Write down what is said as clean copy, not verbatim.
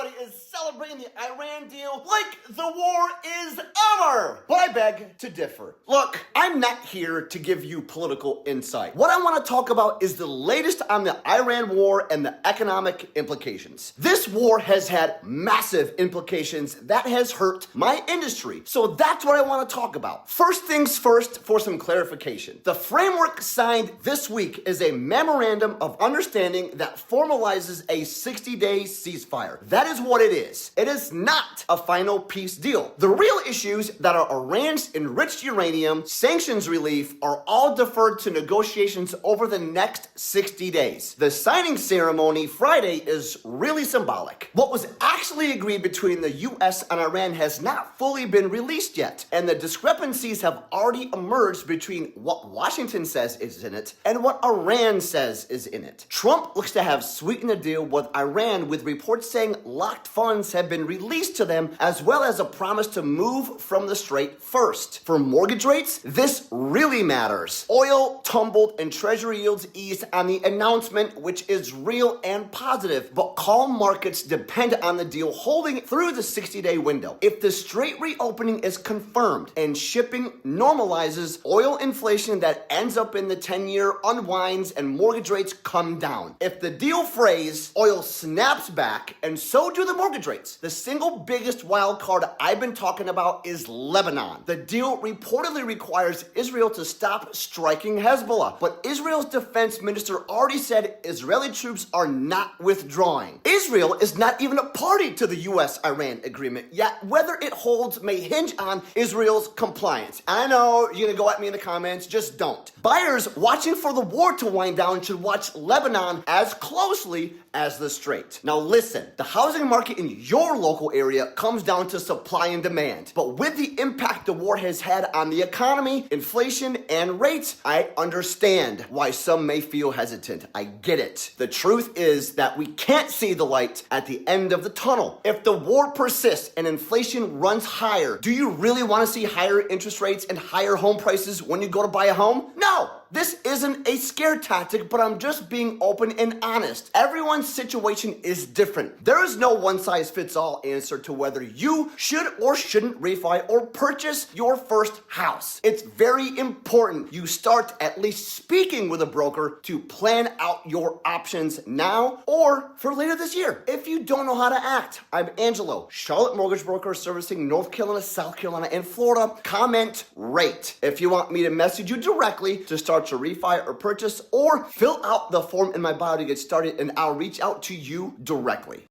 everybody is celebrating the Iran deal like the war is over. But I beg to differ. Look, I'm not here to give you political insight. What I want to talk about is the latest on the Iran war and the economic implications. This war has had massive implications that has hurt my industry. So that's what I want to talk about. First things first, for some clarification. The framework signed this week is a memorandum of understanding that formalizes a 60-day ceasefire. That is what it is. It is not a final peace deal. The real issues that are Iran's enriched uranium, sanctions relief, are all deferred to negotiations over the next 60 days. The signing ceremony Friday is really symbolic. What was actually agreed between the US and Iran has not fully been released yet, and the discrepancies have already emerged between what Washington says is in it and what Iran says is in it. Trump looks to have sweetened the deal with Iran, with reports saying locked funds have been released to them, as well as a promise to move from the strait first. For mortgage rates, this really matters. Oil tumbled and treasury yields eased on the announcement, which is real and positive, but calm markets depend on the deal holding through the 60-day window. If the strait reopening is confirmed and shipping normalizes, oil inflation that ends up in the 10-year unwinds and mortgage rates come down. If the deal frays, oil snaps back, and so do the mortgage rates. The single biggest wild card I've been talking about is Lebanon. The deal reportedly requires Israel to stop striking Hezbollah, but Israel's defense minister already said Israeli troops are not withdrawing. Israel is not even a party to the US-Iran agreement, yet whether it holds may hinge on Israel's compliance. I know you're gonna go at me in the comments, just don't. Buyers watching for the war to wind down should watch Lebanon as closely as the strait. Now listen, the housing market in your local area comes down to supply and demand. But with the impact the war has had on the economy, inflation, and rates, I understand why some may feel hesitant. I get it. The truth is that we can't see the light at the end of the tunnel. If the war persists and inflation runs higher, do you really want to see higher interest rates and higher home prices when you go to buy a home? No! This isn't a scare tactic, but I'm just being open and honest. Everyone's situation is different. There is no one-size-fits-all answer to whether you should or shouldn't refi or purchase your first house. It's very important you start at least speaking with a broker to plan out your options now or for later this year. If you don't know how to act, I'm Angelo, Charlotte Mortgage Broker, servicing North Carolina, South Carolina, and Florida. Comment, rate. If you want me to message you directly to start to refi or purchase, or fill out the form in my bio to get started, and I'll reach out to you directly.